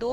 2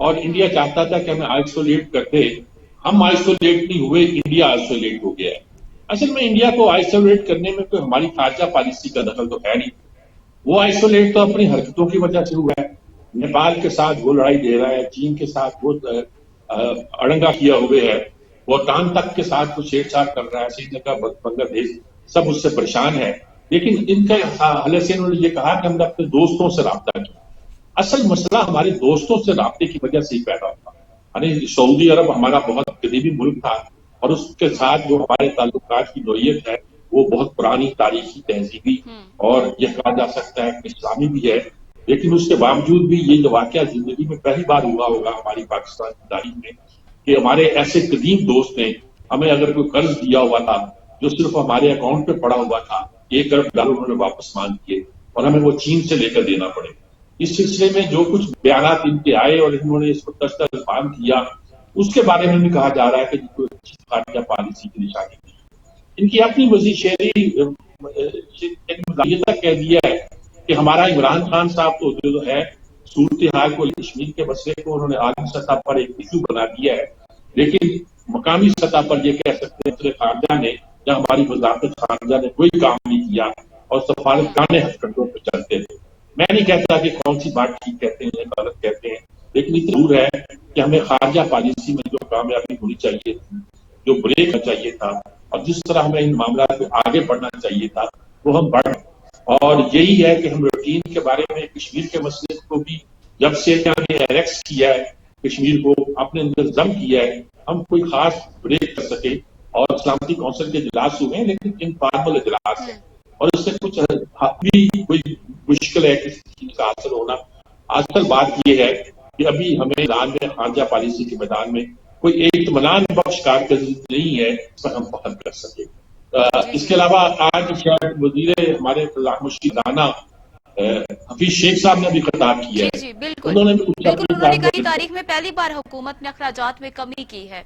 اور انڈیا چاہتا تھا کہ ہمیں آئسولیٹ کر دے. ہم آئسولیٹ نہیں ہوئے, انڈیا آئسولیٹ ہو گیا ہے. اصل میں انڈیا کو آئسولیٹ کرنے میں کوئی ہماری خارجہ پالیسی کا دخل تو ہے نہیں. وہ آئسولیٹ تو اپنی حرکتوں کی وجہ سے ہوا ہے. نیپال کے ساتھ وہ لڑائی دے رہا ہے, چین کے ساتھ وہ اڑنگا کیا ہوئے ہے, بھوٹان تک کے ساتھ وہ چھیڑ چھاڑ کر رہا ہے, سری لنکا, بنگلہ دیش سب اس سے پریشان ہے. لیکن ان کے حوالے سے انہوں نے یہ کہا کہ ہم نے اپنے دوستوں سے رابطہ کیا. اصل مسئلہ ہمارے دوستوں سے رابطے کی وجہ سے ہی پیدا ہوا. یعنی سعودی عرب ہمارا بہت قریبی ملک تھا, اور اس کے ساتھ جو ہمارے تعلقات کی نوعیت ہے وہ بہت پرانی تاریخی تہذیبی اور یہ کہا جا سکتا ہے کہ اسلامی بھی ہے. لیکن اس کے باوجود بھی یہ جو واقعہ زندگی میں پہلی بار ہوا ہوگا ہماری پاکستان کی تاریخ میں کہ ہمارے ایسے قدیم دوست نے ہمیں اگر کوئی قرض دیا ہوا تھا جو صرف ہمارے اکاؤنٹ پہ پڑا ہوا تھا, $1 ارب انہوں نے واپس مانگ کیے اور ہمیں وہ چین سے لے کر دینا پڑے. اس سلسلے میں جو کچھ بیانات ان کے آئے اور انہوں نے اس کو تشدد بان کیا, اس کے بارے میں بھی کہا جا رہا ہے کہ کوئی اچھی خارجہ پالیسی کی نشانی نہیں. ان کی اپنی وزیر شہری یہ تک کہہ دیا ہے کہ ہمارا عمران خان صاحب تو جو ہے صورتحال کو, کشمیر کے مسئلے کو انہوں نے عالمی سطح پر ایک ایشو بنا دیا ہے, لیکن مقامی سطح پر یہ کہہ سکتے ہیں خارجہ نے یا ہماری وزارت خارجہ نے کوئی کام نہیں کیا اور سفارتخانے ہتھکڑوں پہ چلتے تھے. میں نہیں کہتا کہ کون سی بات ٹھیک کہتے ہیں یا غلط کہتے ہیں, لیکن یہ ضرور ہے کہ ہمیں خارجہ پالیسی میں جو کامیابی ہونی چاہیے تھی, جو بریک چاہیے تھا, اور جس طرح ہمیں ان معاملات میں آگے بڑھنا چاہیے تھا وہ ہم بڑھ. اور یہی ہے کہ ہم روٹین کے بارے میں کشمیر کے مسئلے کو بھی جب سے ہم نے ایلیکس کیا ہے, کشمیر کو اپنے اندر ضم کیا ہے, ہم کوئی خاص بریک کر سکے. اور سلامتی کونسل کے اجلاس ہوئے ہیں لیکن انفارمل اجلاس ہے, اور اس سے کچھ بھی کوئی مشکل ہے کسی چیز کا حاصل ہونا. اصل بات یہ ہے کہ ابھی ہمیں میدان میں خارجہ پالیسی کے میدان میں کوئی اطمینان بخش کارکردگی نہیں ہے اس پر ہم فخر کر سکے. اس کے علاوہ آج شاید وزیر ہمارے فلاح مشیر دانا حفیظ شیخ صاحب نے بھی خطاب کیا ہے. جی بالکل انہوں نے بھی کچھ بالکل انہوں نے کہا کہ تاریخ میں پہلی بار حکومت نے اخراجات میں کمی کی ہے.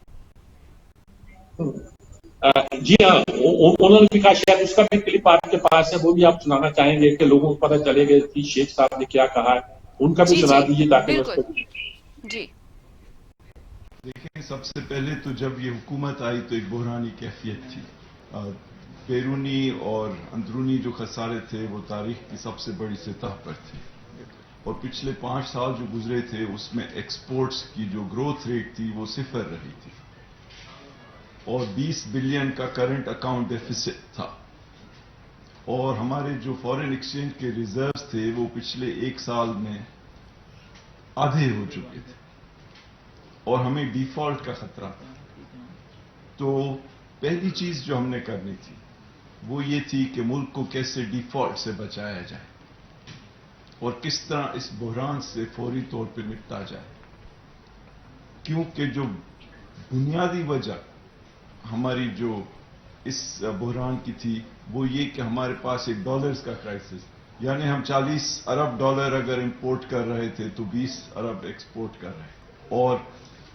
جی ہاں, انہوں نے بھی کہا, شاید اس کا بھی کلپ آپ کے پاس ہے, وہ بھی آپ سنانا چاہیں گے کہ لوگوں کو پتہ چلے گا کہ شیخ صاحب نے کیا کہا ہے, ان کا بھی سنا دیجیے تاکہ جی. دیکھیں, سب سے پہلے تو جب یہ حکومت آئی تو ایک بحرانی کیفیت تھی. بیرونی اور اندرونی جو خسارے تھے وہ تاریخ کی سب سے بڑی سطح پر تھے, اور پچھلے 5 سال جو گزرے تھے اس میں ایکسپورٹس کی جو گروتھ ریٹ تھی وہ 0 رہی تھی, اور 20 بلین کا کرنٹ اکاؤنٹ ڈیفیسٹ تھا, اور ہمارے جو فارن ایکسچینج کے ریزروز تھے وہ پچھلے 1 سال میں آدھے ہو چکے تھے, اور ہمیں ڈیفالٹ کا خطرہ تھا. تو پہلی چیز جو ہم نے کرنی تھی وہ یہ تھی کہ ملک کو کیسے ڈیفالٹ سے بچایا جائے اور کس طرح اس بحران سے فوری طور پہ نپٹا جائے, کیونکہ جو بنیادی وجہ ہماری جو اس بحران کی تھی وہ یہ کہ ہمارے پاس ایک ڈالرز کا کرائسس, یعنی ہم $40 ارب اگر امپورٹ کر رہے تھے تو 20 ارب ایکسپورٹ کر رہے, اور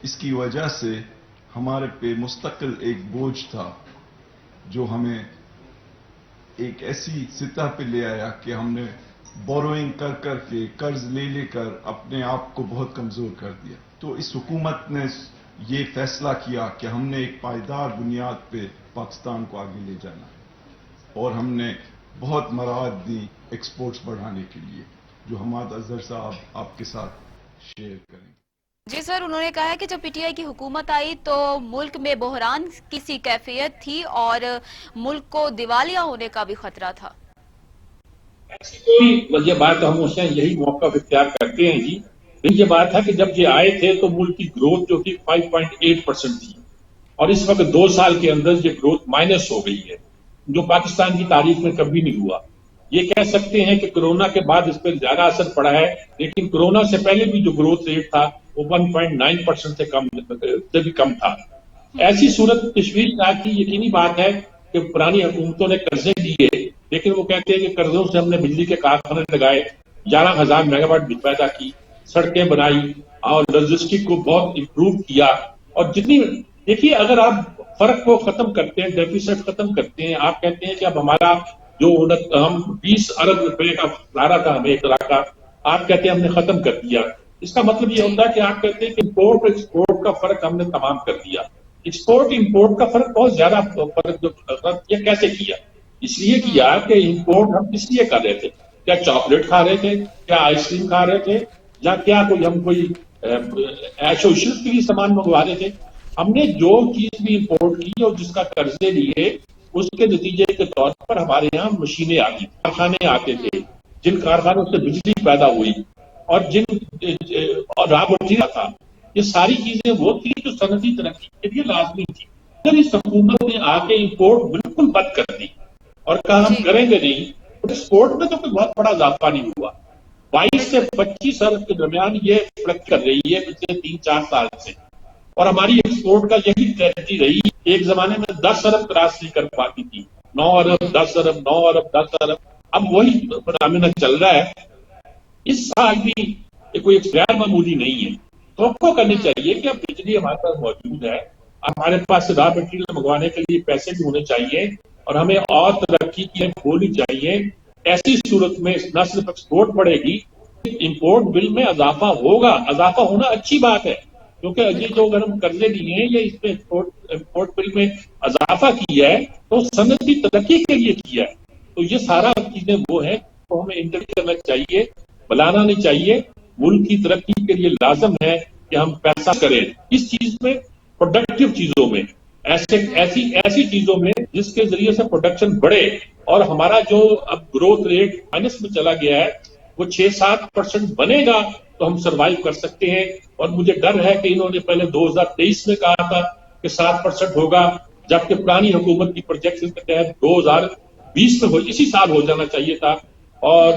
اس کی وجہ سے ہمارے پہ مستقل ایک بوجھ تھا جو ہمیں ایک ایسی سطح پہ لے آیا کہ ہم نے بوروئنگ کر کے, قرض لے کر اپنے آپ کو بہت کمزور کر دیا. تو اس حکومت نے یہ فیصلہ کیا کہ ہم نے ایک پائیدار بنیاد پہ پاکستان کو آگے لے جانا ہے, اور ہم نے بہت مراعات دی ایکسپورٹس بڑھانے کے لیے, جو حماد اظہر صاحب آپ کے ساتھ شیئر کریں گے. جی سر, انہوں نے کہا ہے کہ جب پی ٹی آئی کی حکومت آئی تو ملک میں بحران کی سی کیفیت تھی اور ملک کو دیوالیہ ہونے کا بھی خطرہ تھا. ایسی کوئی یہ بات ہم اس یہی موقف اختیار کرتے ہیں جی, یہ بات ہے کہ جب یہ آئے تھے تو ملک کی گروتھ جو تھی 5.8% تھی, اور اس وقت 2 سال کے اندر یہ گروتھ مائنس ہو گئی ہے, جو پاکستان کی تاریخ میں کبھی نہیں ہوا. یہ کہہ سکتے ہیں کہ کرونا کے بعد اس پر زیادہ اثر پڑا ہے, لیکن کرونا سے پہلے بھی جو گروتھ ریٹ تھا وہ 1.9% سے بھی کم تھا. ایسی صورت تشویش ناک کی یقینی بات ہے کہ پرانی حکومتوں نے قرضے دیے, لیکن وہ کہتے ہیں کہ قرضوں سے ہم نے بجلی کے کارخانے لگائے, 11,000 میگا واٹ بجلی پیدا کی, سڑکیں بنائی اور لاجسٹک کو بہت امپروو کیا. اور جتنی دیکھیے, اگر آپ فرق کو ختم کرتے ہیں, ڈیفیسٹ ختم کرتے ہیں, آپ کہتے ہیں کہ اب ہمارا جو ہم 20 ارب روپے کا خسارہ تھا ہمیں ایک طرح کا, آپ کہتے ہیں ہم نے ختم کر دیا. اس کا مطلب یہ ہوتا ہے کہ آپ کہتے ہیں کہ امپورٹ اور ایکسپورٹ کا فرق ہم نے تمام کر دیا. ایکسپورٹ امپورٹ کا فرق بہت زیادہ فرق یہ کیسے کیا؟ اس لیے کیا کہ امپورٹ ہم کس لیے کر رہے تھے؟ کیا چاکلیٹ کھا رہے تھے؟ کیا آئس کریم کھا رہے تھے؟ یا کیا کوئی عیش و عشرت کے لیے سامان منگوا رہے تھے؟ ہم نے جو چیز بھی امپورٹ کی اور جس کا قرضے لیے اس کے نتیجے کے طور پر ہمارے یہاں مشینیں آتی، کارخانے آتے تھے، جن کارخانوں سے بجلی پیدا ہوئی اور را مٹیریل تھا، یہ ساری چیزیں وہ تھی جو صنعتی ترقی کے لیے لازمی تھی. پھر اس حکومت نے آ کے امپورٹ بالکل بند کر دی اور کہا ہم کریں گے نہیں. ایکسپورٹ میں تو کوئی بہت بڑا اضافہ نہیں ہوا. 22 سے 25 ارب کے درمیان یہ فلکٹ کر رہی ہے پچھلے 3-4 سال سے، اور ہماری ایکسپورٹ کا یہی اسٹریٹجی رہی. ایک زمانے میں 10 ارب کراس نہیں کر پاتی تھی، 9 ارب 10 ارب 9 ارب 10 ارب. اب وہی فنامنا چل رہا ہے. اس سال بھی کوئی غیر معمولی نہیں ہے. توقع کرنی چاہیے کہ اب بجلی ہمارے پاس موجود ہے، ہمارے پاس را مٹیریل منگوانے کے لیے پیسے بھی ہونے چاہیے اور ہمیں اور ترقی کی کھولنی چاہیے. ایسی صورت میں نہ صرف ایکسپورٹ بڑھے گی، امپورٹ بل میں اضافہ ہوگا. اضافہ ہونا اچھی بات ہے، کیونکہ یہ جو اگر ہم قرضے لیے ہیں یا اس میں امپورٹ بل میں اضافہ کیا ہے تو صنعتی ترقی کے لیے کیا ہے. تو یہ سارا چیزیں وہ ہیں تو ہمیں انٹرویو کرنا چاہیے، بلانا نہیں چاہیے. ملک کی ترقی کے لیے لازم ہے کہ ہم پیسہ کریں اس چیز میں، پروڈکٹیو چیزوں میں، ایسی چیزوں میں جس کے ذریعے سے پروڈکشن بڑھے. اور ہمارا جو اب گروتھ ریٹ مائنس میں چلا گیا ہے وہ 6-7% بنے گا تو ہم سروائیو کر سکتے ہیں. اور مجھے ڈر ہے کہ انہوں نے پہلے 2023 میں کہا تھا کہ 7% ہوگا، جبکہ پرانی حکومت کی پروجیکشن کے تحت 2020 میں اسی سال ہو جانا چاہیے تھا. اور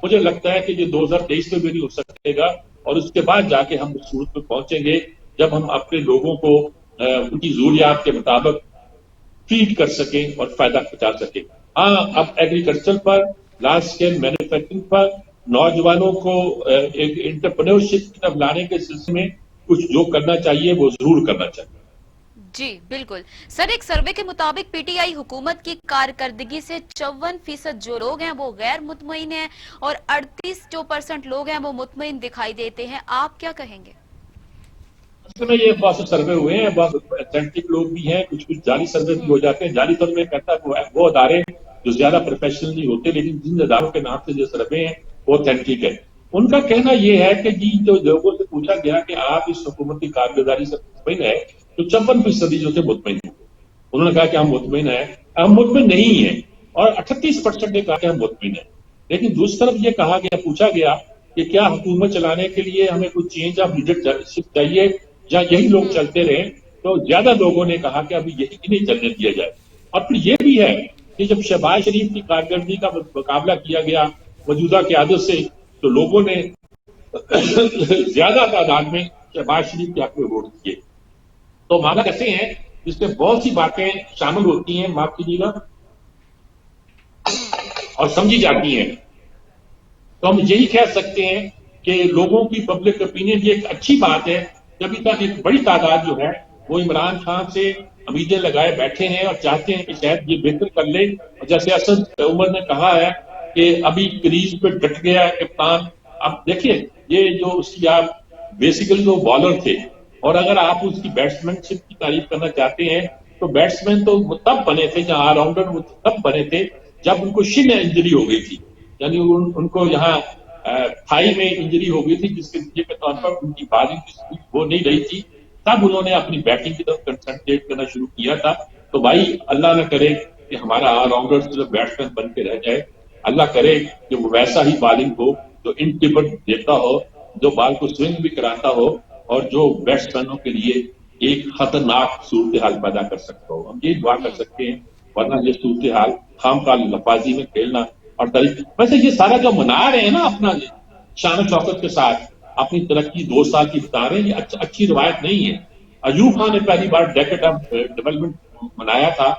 مجھے لگتا ہے کہ یہ 2023 میں بھی نہیں ہو سکے گا، اور اس کے بعد جا کے ہم اس صورت میں پہنچیں گے جب ہم اپنے لوگوں کو ان کی ضروریات کے مطابق فیڈ کر سکیں اور فائدہ پہنچا سکیں. ہاں، اب ایگریکلچر پر، لارج اسکیل مینوفیکچرنگ پر نوجوانوں کو ایک انٹرپرینورشپ کی طرف لانے کے سلسلے میں کچھ جو کرنا چاہیے وہ ضرور کرنا چاہیے. جی بالکل سر، ایک سروے کے مطابق پی ٹی آئی حکومت کی کارکردگی سے 54% جو لوگ ہیں وہ غیر مطمئن ہیں اور 38% لوگ ہیں وہ مطمئن دکھائی دیتے ہیں. آپ کیا کہیں گے؟ اصل میں یہ بہت سے سروے ہوئے ہیں، بہت اتھینٹک لوگ بھی ہیں، کچھ جعلی سروے بھی ہو جاتے ہیں. جعلی سروے کہتا ہے وہ ادارے جو زیادہ پروفیشنل نہیں ہوتے لیکن جن اداروں کے نام سے جو سروے ہیں وہ اتھینٹک ہے. ان کا کہنا یہ ہے کہ جی جو لوگوں سے پوچھا گیا کہ آپ اس حکومت کی کارگزاری سے مطمئن ہے تو 54% جو تھے مطمئن ہیں. انہوں نے کہا کہ ہم مطمئن ہیں. ہم مطمئن نہیں ہیں، اور 38% نے کہا کہ ہم مطمئن ہیں. لیکن دوسری طرف یہ کہا گیا، پوچھا گیا کہ کیا حکومت چلانے کے لیے ہمیں کوئی چینج آف لیڈرشپ چاہیے یا یہی لوگ چلتے رہیں، تو زیادہ لوگوں نے کہا کہ ابھی یہی نہیں چلنے دیا جائے. اور پھر یہ بھی ہے کہ جب شہباز شریف کی کارکردگی کا مقابلہ کیا گیا موجودہ قیادت سے تو لوگوں نے زیادہ تعداد میں شہباز شریف کے حق میں ووٹ دیے. تو مانا کہتے ہیں جس میں بہت سی باتیں شامل ہوتی ہیں، معاف کیجیے گا، اور سمجھی جاتی ہیں. تو ہم یہی کہہ سکتے ہیں کہ لوگوں کی پبلک اوپینین یہ ایک اچھی بات ہے کہ ابھی تک ایک بڑی تعداد جو ہے وہ عمران خان سے امیدیں لگائے بیٹھے ہیں اور چاہتے ہیں کہ شاید یہ بہتر کر لے. اور جیسے اسد عمر نے کہا ہے کہ ابھی کریز پہ ڈٹ گیا ہے کپتان. اب دیکھیے یہ جو اس کی آپ بیسیکلی وہ بالر تھے، اور اگر آپ اس کی بیٹسمین شپ کی تعریف کرنا چاہتے ہیں تو بیٹسمین تو تب بنے تھے جہاں آل راؤنڈر وہ تب بنے تھے جب ان کو شن انجری ہو گئی تھی، یعنی ان کو یہاں تھائی میں انجری ہو گئی تھی جس کے نتیجے کے طور پر ان کی بالنگ کی سپیڈ وہ نہیں رہی تھی. تب انہوں نے اپنی بیٹنگ کی طرف کنسنٹریٹ کرنا شروع کیا تھا. تو بھائی اللہ نہ کرے کہ ہمارا آل راؤنڈر صرف بیٹسمین بن کے رہ جائے. اللہ کرے کہ وہ ویسا ہی بالنگ ہو جو انٹیبٹ دیتا ہو، جو بال کو سوئنگ بھی کراتا ہو، اور جو بیٹسمینوں کے لیے ایک خطرناک صورتحال پیدا کر سکتا ہو. ہم یہ دعا کر سکتے ہیں، ورنہ یہ صورتحال خام خواہ لفاظی میں کھیلنا اور ویسے یہ سارا جو منا رہے ہیں نا اپنا شان و شوکت کے ساتھ اپنی ترقی 2 سال کی بتا رہے ہیں، یہ اچھی روایت نہیں ہے. ایوب خان نے پہلی بار ڈیکیڈ آف ڈیولپمنٹ منایا تھا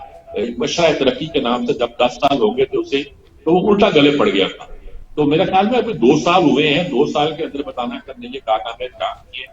مشرہ ترقی کے نام سے، جب 10 سال ہو گئے تھے اسے تو وہ الٹا گلے پڑ گیا تھا. تو میرے خیال میں ابھی 2 سال ہوئے ہیں، 2 سال کے اندر بتانا کرنے یہ کارنامے کام کیے.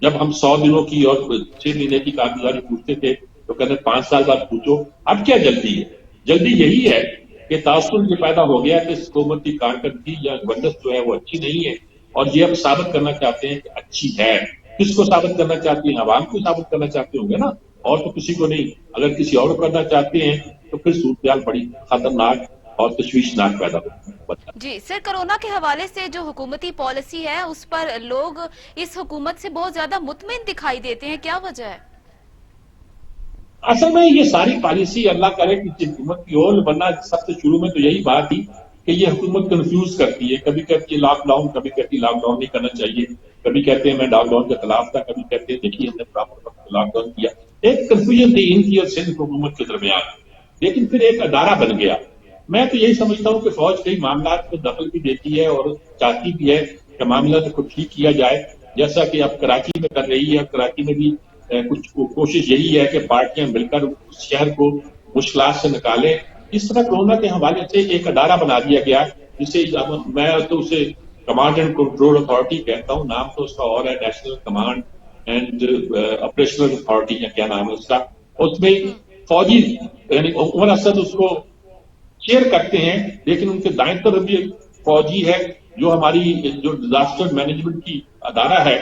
جب ہم 100 دنوں کی اور 6 مہینے کی کارگزاری پوچھتے تھے تو کہتے 5 سال بعد پوچھو. اب کیا جلدی ہے؟ جلدی یہی ہے کہ تاثر یہ پیدا ہو گیا کہ اس حکومت کی کارکردگی یا گورننس جو ہے وہ اچھی نہیں ہے، اور یہ اب ثابت کرنا چاہتے ہیں کہ اچھی ہے. کس کو ثابت کرنا چاہتے ہیں؟ عوام کو ثابت کرنا چاہتے ہوں گے نا, اور تو کسی کو نہیں. اگر کسی اور کو کرنا چاہتے ہیں تو پھر صورتحال بڑی خطرناک اور تشویشناک پیدا ہوتی ہے. جی سر, کرونا کے حوالے سے جو حکومتی پالیسی ہے اس پر لوگ اس حکومت سے بہت زیادہ مطمئن دکھائی دیتے ہیں, کیا وجہ ہے؟ اصل میں یہ ساری پالیسی اللہ کرے کہ حکومت کی اور, ورنہ سب سے شروع میں تو یہی بات تھی کہ یہ حکومت کنفیوز کرتی ہے. کبھی کہتی ہے لاک ڈاؤن, کبھی کہتی ہے لاک ڈاؤن نہیں کرنا چاہیے, کبھی کہتے ہیں میں لاک ڈاؤن کے خلاف تھا, کبھی کہتے ہیں دیکھیے ہم نے پراپر لاک ڈاؤن کیا. ایک کنفیوژن تھی ان کی اور سندھ حکومت کے درمیان, لیکن پھر ایک ادارہ بن گیا. میں تو یہی سمجھتا ہوں کہ فوج کئی معاملات میں دخل بھی دیتی ہے اور چاہتی بھی ہے کہ معاملات کو ٹھیک کیا جائے, جیسا کہ اب کراچی میں کر رہی ہے. کراچی میں بھی کچھ کوشش یہی ہے کہ پارٹیاں مل کر اس شہر کو مشکلات سے نکالے. اس طرح کورونا کے حوالے سے ایک ادارہ بنا دیا گیا جسے میں تو اسے کمانڈ اینڈ کنٹرول اتھارٹی کہتا ہوں, نام تو اس کا اور ہے national command and operational authority ہے, کیا نام ہے اس کا. اس میں فوجی یعنی عمر اسد اس کو چیئر کرتے ہیں, لیکن ان کے دائیں طرف بھی ایک فوجی ہے جو ہماری جو ڈیزاسٹر مینجمنٹ کی ادارہ ہے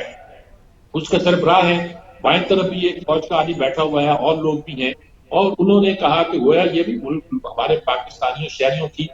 اس کے سربراہ ہیں. بائیں طرف بھی ایک فوج کا آدمی بیٹھا ہوا ہے, اور لوگ بھی ہیں. اور انہوں نے کہا کہ گویا یہ بھی ملک ہمارے پاکستانیوں شہریوں کی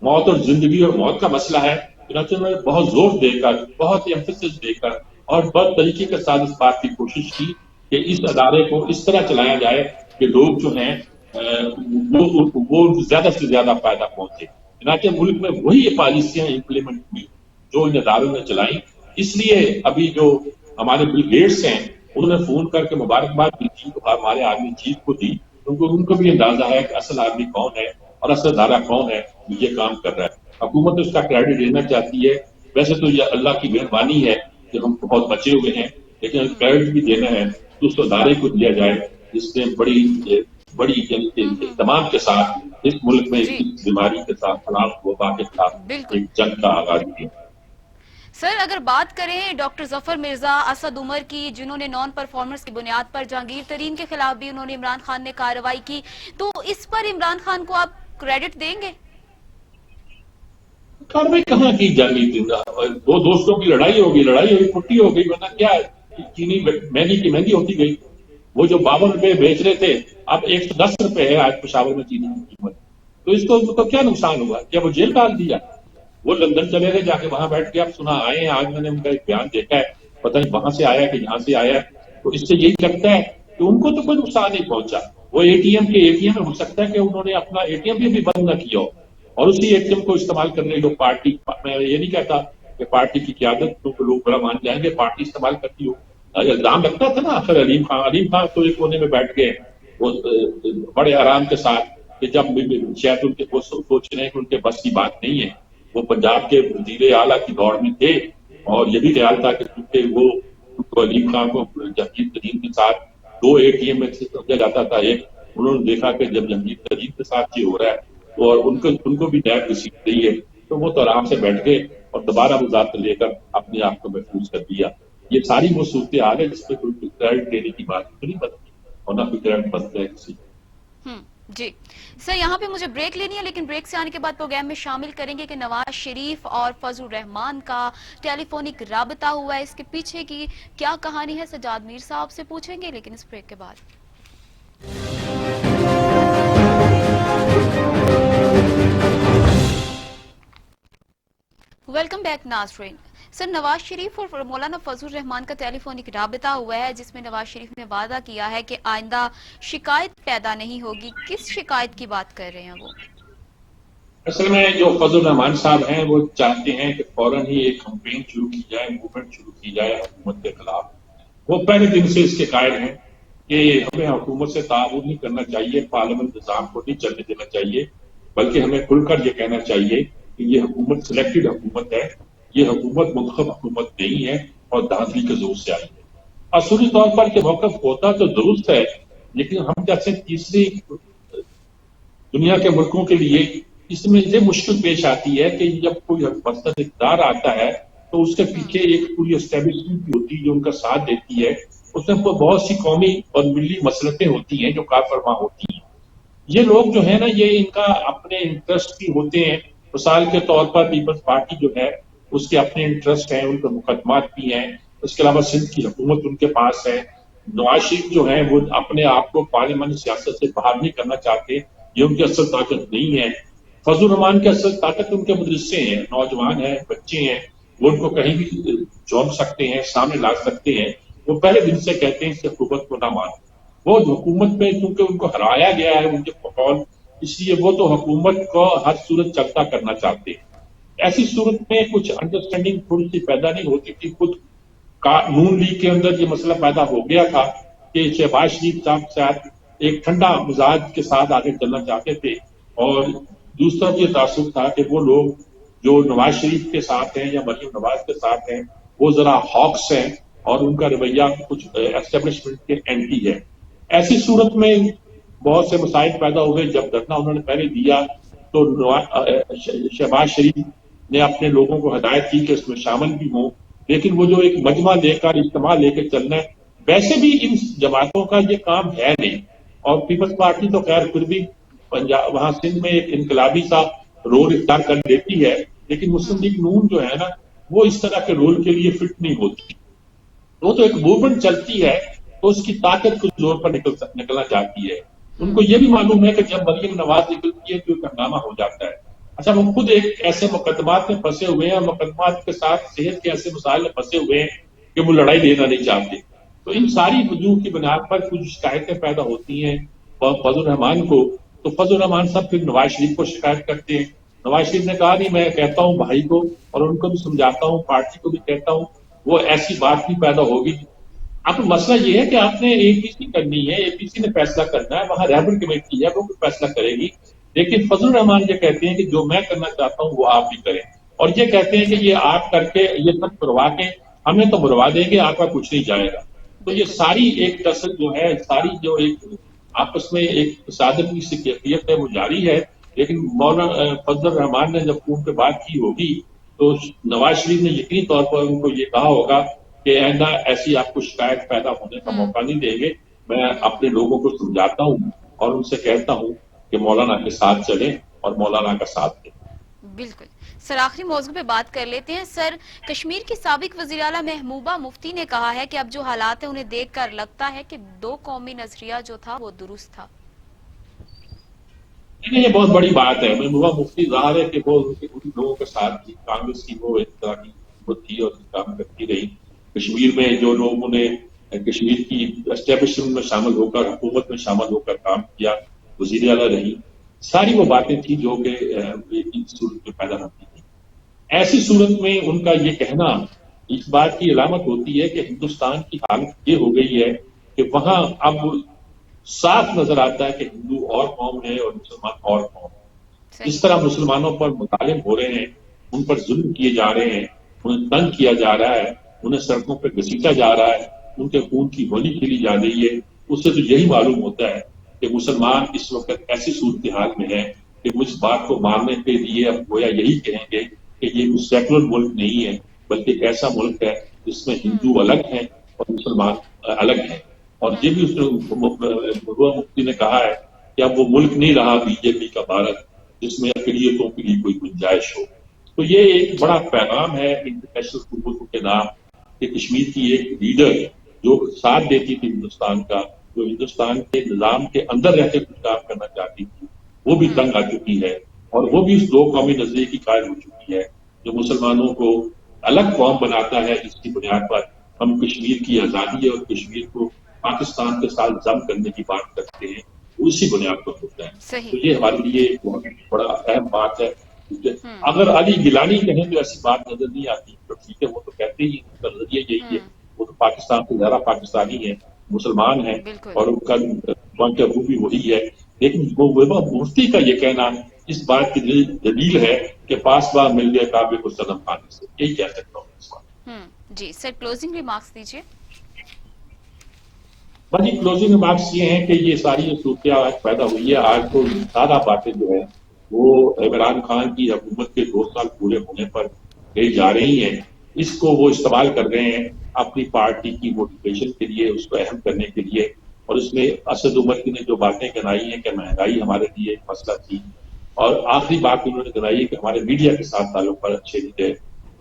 موت اور زندگی اور موت کا مسئلہ ہے. چنانچہ انہوں نے بہت زور دے کر, بہت ایمفیسس دے کر اور بہت طریقے کے ساتھ اس بات کی کوشش کی کہ اس ادارے کو اس طرح چلایا جائے کہ لوگ جو ہیں وہ زیادہ سے زیادہ فائدہ پہنچے. چنانچہ ملک میں وہی پالیسیاں امپلیمنٹ ہوئی جو ان اداروں نے چلائی. اس لیے ابھی جو ہمارے بل گیٹس ہیں انہوں نے فون کر کے مبارکباد دی تھی, ہمارے آدمی چیف کو دی, ان کو بھی اندازہ ہے کہ اصل آدمی کون ہے اور اصل ادارہ کون ہے جو یہ کام کر رہا ہے. حکومت اس کا کریڈٹ لینا چاہتی ہے. ویسے تو یہ اللہ کی مہربانی ہے کہ ہم بہت بچے ہوئے ہیں, لیکن کریڈٹ بھی دینا ہے تو اس ادارے کو دیا جائے جس نے بڑی اہتمام کے ساتھ اس ملک میں جی اس بیماری کے ساتھ خلاف وبا کے ساتھ بالکل. ایک جنگ کا آغاز کیا. سر اگر بات کریں ڈاکٹر ظفر مرزا اسد عمر کی, جنہوں نے نان پرفارمنس کی بنیاد پر جہانگیر ترین کے خلاف بھی انہوں نے عمران خان نے کارروائی کی, تو اس پر عمران خان کو آپ کریڈٹ دیں گے؟ کاروائی کہاں کی جانی تھی, دو دوستوں کی لڑائی ہوگی پھٹی ہو گئی, ورنہ کیا چینی مہنگی کی مہنگی ہوتی گئی. وہ جو 52 روپے بیچ رہے تھے اب 110 روپے ہے آج پشاور میں چینی کی قیمت. تو اس کو تو کیا نقصان ہوا, کیا وہ جیل ڈال دیا؟ وہ لندن چلے گئے, جا کے وہاں بیٹھ کے اب سنا آئے ہیں. آج میں نے ان کا ایک بیان دیکھا ہے, پتہ نہیں وہاں سے آیا کہ یہاں سے آیا ہے. تو اس سے یہی لگتا ہے کہ ان کو تو کوئی نقصان نہیں پہنچا. وہ اے ٹی ایم میں ہو سکتا ہے کہ انہوں نے اپنا اے ٹی ایم بھی بند نہ کیا ہو اور اسی اے ٹی ایم کو استعمال کرنے لوگ پارٹی, میں یہ نہیں کہتا کہ پارٹی کی قیادت کو لوگ بڑا مان جائیں گے, پارٹی استعمال کرتی ہو. الزام لگتا تھا نا آخر علیم خان تو ایک کونے میں بیٹھ گئے وہ بڑے آرام کے ساتھ کہ جب شاید ان کے وہ سوچ رہے ہیں کہ ان کے بس کی بات نہیں ہے. وہ پنجاب کے وزیر اعلیٰ کی دوڑ میں تھے اور یہ بھی خیال تھا کہ کیونکہ وہ علیم خان کو جہانگیر ترین کے ساتھ 2 اے ٹی ایم میں سے سمجھا جاتا تھا ایک. انہوں نے دیکھا کہ جب جہانگیر ترین کے ساتھ یہ ہو رہا ہے اور ان کو بھی نیب رسید رہی ہے تو وہ تو آرام سے بیٹھ گئے اور دوبارہ وہ ذات لے کر اپنے آپ کو محفوظ کر دیا. یہ ساری وہ صورتحال ہے جس پہ کوئی کریڈٹ دینے کی بات نہیں بنتی اور نہ کوئی کریڈٹ بنتا ہے کسی. جی سر, یہاں پہ مجھے بریک لینی ہے, لیکن بریک سے آنے کے بعد پروگرام میں شامل کریں گے کہ نواز شریف اور فضل الرحمان کا ٹیلی فونک رابطہ ہوا ہے, اس کے پیچھے کی کیا کہانی ہے سجاد میر صاحب سے پوچھیں گے, لیکن اس بریک کے بعد. ویلکم بیک ناظرین. سر, نواز شریف اور مولانا فضل الرحمان کا ٹیلی فونک رابطہ ہوا ہے جس میں نواز شریف نے وعدہ کیا ہے کہ آئندہ شکایت پیدا نہیں ہوگی. کس شکایت کی بات کر رہے ہیں وہ؟ اصل میں جو فضل الرحمان صاحب ہیں وہ چاہتے ہیں کہ فوراً ہی ایک کمپین شروع کی جائے, موومنٹ شروع کی جائے حکومت کے خلاف. وہ پہلے دن سے اس کے قائل ہیں کہ ہمیں حکومت سے تعاون نہیں کرنا چاہیے, پارلیمنٹ نظام کو نہیں چلنے دینا چاہیے, بلکہ ہمیں کھل کر یہ کہنا چاہیے کہ یہ حکومت سلیکٹڈ حکومت ہے, یہ حکومت منتخب حکومت نہیں ہے اور دھاندلی کے زور سے آئی ہے. اصولی طور پر یہ موقف ہوتا تو درست ہے, لیکن ہم جیسے تیسری دنیا کے ملکوں کے لیے اس میں یہ مشکل پیش آتی ہے کہ جب کوئی مسلط اقتدار آتا ہے تو اس کے پیچھے ایک پوری اسٹیبلشمنٹ ہوتی ہے جو ان کا ساتھ دیتی ہے. اس میں بہت سی قومی اور ملی مسلطیں ہوتی ہیں جو کار فرما ہوتی ہیں. یہ لوگ جو ہے نا, یہ ان کا اپنے انٹرسٹ بھی ہوتے ہیں. مثال کے طور پر پیپلز پارٹی جو ہے اس کے اپنے انٹرسٹ ہیں، ان کے مقدمات بھی ہیں. اس کے علاوہ سندھ کی حکومت ان کے پاس ہے. نواز شریف جو ہیں وہ اپنے آپ کو پارلیمانی سیاست سے باہر نہیں کرنا چاہتے، یہ ان کی اصل طاقت نہیں ہے. فضل الرحمان کی اصل طاقت ان کے مدرسے ہیں، نوجوان ہیں، بچے ہیں، وہ ان کو کہیں بھی جھونک سکتے ہیں، سامنے لا سکتے ہیں. وہ پہلے دن سے کہتے ہیں اس حکومت کو نہ مانو. وہ حکومت میں کیونکہ ان کو ہرایا گیا ہے ان کے فقول، اس لیے وہ تو حکومت کو ہر صورت چلتا کرنا چاہتے ہیں. ایسی صورت میں کچھ انڈرسٹینڈنگ تھوڑی سی پیدا نہیں ہوتی تھی. خود نون لیگ کے اندر یہ مسئلہ پیدا ہو گیا تھا کہ شہباز شریف صاحب کے ساتھ ایک ٹھنڈا مزاج کے ساتھ آگے چلنا چاہتے تھے، اور دوسرا یہ تعصب تھا کہ وہ لوگ جو نواز شریف کے ساتھ ہیں یا مریم نواز کے ساتھ ہیں وہ ذرا ہاکس ہیں اور ان کا رویہ کچھ اسٹیبلشمنٹ کے اینٹی ہے. ایسی صورت میں بہت سے مسائل پیدا ہوئے. جب دھرنا انہوں نے پہلے دیا تو شہباز شریف نے اپنے لوگوں کو ہدایت کی کہ اس میں شامل بھی ہوں، لیکن وہ جو ایک مجمع لے کر اجتماع لے کے چلنا ہے، ویسے بھی ان جماعتوں کا یہ کام ہے نہیں. اور پیپلز پارٹی تو خیر پھر بھی پنجاب وہاں سندھ میں ایک انقلابی سا رول اختیار کر لیتی ہے، لیکن مسلم لیگ نون جو ہے نا وہ اس طرح کے رول کے لیے فٹ نہیں ہوتی. وہ تو ایک موومنٹ چلتی ہے تو اس کی طاقت کچھ زور پر نکلنا چاہتی ہے. ان کو یہ بھی معلوم ہے کہ جب مریم نواز نکلتی ہے تو ایک ہنگامہ ہو جاتا ہے. اچھا وہ خود ایک ایسے مقدمات میں پھنسے ہوئے ہیں اور مقدمات کے ساتھ صحت کے ایسے مسائل میں پھنسے ہوئے ہیں کہ وہ لڑائی لینا نہیں چاہتے. تو ان ساری وجوہ کی بنیاد پر کچھ شکایتیں پیدا ہوتی ہیں فضل الرحمان کو. تو فضل الرحمان صاحب پھر نواز شریف کو شکایت کرتے ہیں. نواز شریف نے کہا نہیں، میں کہتا ہوں بھائی کو اور ان کو بھی سمجھاتا ہوں، پارٹی کو بھی کہتا ہوں، وہ ایسی بات بھی پیدا ہوگی. اب مسئلہ یہ ہے کہ آپ نے اے پی سی کرنی ہے، اے پی سی نے فیصلہ کرنا ہے، وہاں رہبر کمیٹی ہے وہ فیصلہ کرے گی. لیکن فضل الرحمان یہ کہتے ہیں کہ جو میں کرنا چاہتا ہوں وہ آپ بھی کریں، اور یہ کہتے ہیں کہ یہ آپ کر کے یہ سب کروا کے ہمیں تو مروا دیں گے، آپ کا کچھ نہیں جائے گا. تو یہ ساری ایک ٹسل جو ہے، ساری جو ایک آپس میں ایک تصادم کی سی کیفیت ہے وہ جاری ہے. لیکن مولانا فضل الرحمان نے جب فون پہ بات کی ہوگی تو نواز شریف نے یقینی طور پر ان کو یہ کہا ہوگا کہ آئندہ ایسی آپ کو شکایت پیدا ہونے کا موقع نہیں دیں گے. میں اپنے لوگوں کو سمجھاتا ہوں اور ان سے کہتا ہوں کہ مولانا کے ساتھ چلیں اور مولانا کا ساتھ دیں. بالکل سر، آخری موضوع پہ بات کر لیتے ہیں. سر، کشمیر کی سابق وزیر اعلیٰ محبوبہ مفتی نے کہا ہے کہ اب جو حالات ہیں انہیں دیکھ کر لگتا ہے کہ دو قومی نظریہ جو تھا وہ درست تھا. یہ بہت بڑی بات ہے. محبوبہ مفتی ظاہر ہے کہ وہ ان لوگوں کے ساتھ تھی، کانگریس کی وہ ایک طرح کی حکومت تھی اور کام کرتی رہی. کشمیر میں جو لوگوں نے کشمیر کی اسٹیبلشمنٹ میں شامل ہو کر، حکومت میں شامل ہو کر کام کیا، وزیر اعلیٰ رہی، ساری وہ باتیں تھیں جو کہ ان صورت میں پیدا ہوتی تھی. ایسی صورت میں ان کا یہ کہنا اس بات کی علامت ہوتی ہے کہ ہندوستان کی حالت یہ ہو گئی ہے کہ وہاں اب صاف نظر آتا ہے کہ ہندو اور قوم ہے اور مسلمان اور قوم. اس طرح مسلمانوں پر مظالم ہو رہے ہیں، ان پر ظلم کیے جا رہے ہیں، انہیں تنگ کیا جا رہا ہے، انہیں سڑکوں پہ گھسیٹا جا رہا ہے، ان کے خون کی ہولی کھیلی جا رہی ہے. اس سے تو یہی معلوم ہوتا ہے کہ مسلمان اس وقت ایسی صورتحال میں ہے کہ اس بات کو ماننے کے لیے اب گویا یہی کہیں گے کہ یہ کوئی سیکولر ملک نہیں ہے بلکہ ایک ایسا ملک ہے جس میں ہندو الگ ہیں اور مسلمان الگ ہیں. اور یہ بھی اس محبوبہ مفتی نے کہا ہے کہ اب وہ ملک نہیں رہا بی جے پی کا بھارت جس میں اقلیتوں کے لیے کوئی گنجائش ہو. تو یہ ایک بڑا پیغام ہے انٹرنیشنل حکومتوں کے نام کہ کشمیر کی ایک لیڈر جو ساتھ دیتی تھی ہندوستان کا، جو ہندوستان کے نظام کے اندر رہتے کچھ کام کرنا چاہتی تھی، وہ بھی تنگ آ چکی ہے اور وہ بھی اس دو قومی نظریے کی قائل ہو چکی ہے جو مسلمانوں کو الگ قوم بناتا ہے، جس کی بنیاد پر ہم کشمیر کی آزادی اور کشمیر کو پاکستان کے ساتھ ضم کرنے کی بات کرتے ہیں، اسی بنیاد پر ہوتا ہے. صحیح. تو یہ ہمارے لیے بہت بڑا اہم بات ہے. اگر علی گیلانی کہیں تو ایسی بات نظر نہیں آتی، تو ٹھیک ہے وہ تو کہتے ہی ان کا نظریہ یہی ہے، وہ تو پاکستان سے زیادہ پاکستانی ہے، مسلمان ہیں اور ان کا پوائنٹ آف ویو بھی وہی ہے. لیکن وہ مفتی کا یہ کہنا اس بات کی دلیل ہے کہ پاس با مل گئے کعبے کو صنم خانے سے. یہی کہہ سکتا ہوں اس بات. جی سر، کلوزنگ ریمارکس دیجیے. بڑی کلوزنگ ریمارکس یہ ہیں کہ یہ ساری صورتحال پیدا ہوئی ہے. آج تو سارا باتیں جو ہے وہ عمران خان کی حکومت کے 2 سال پورے ہونے پر کہی جا رہی ہیں. اس کو وہ استعمال کر رہے ہیں اپنی پارٹی کی موٹیویشن کے لیے، اس کو اہم کرنے کے لیے. اور اس میں اسد عمر کی نے جو باتیں گنائی ہیں کہ مہنگائی ہمارے لیے ایک مسئلہ تھی، اور آخری بات انہوں نے گنائی ہے کہ ہمارے میڈیا کے ساتھ تعلقات اچھے نہیں تھے.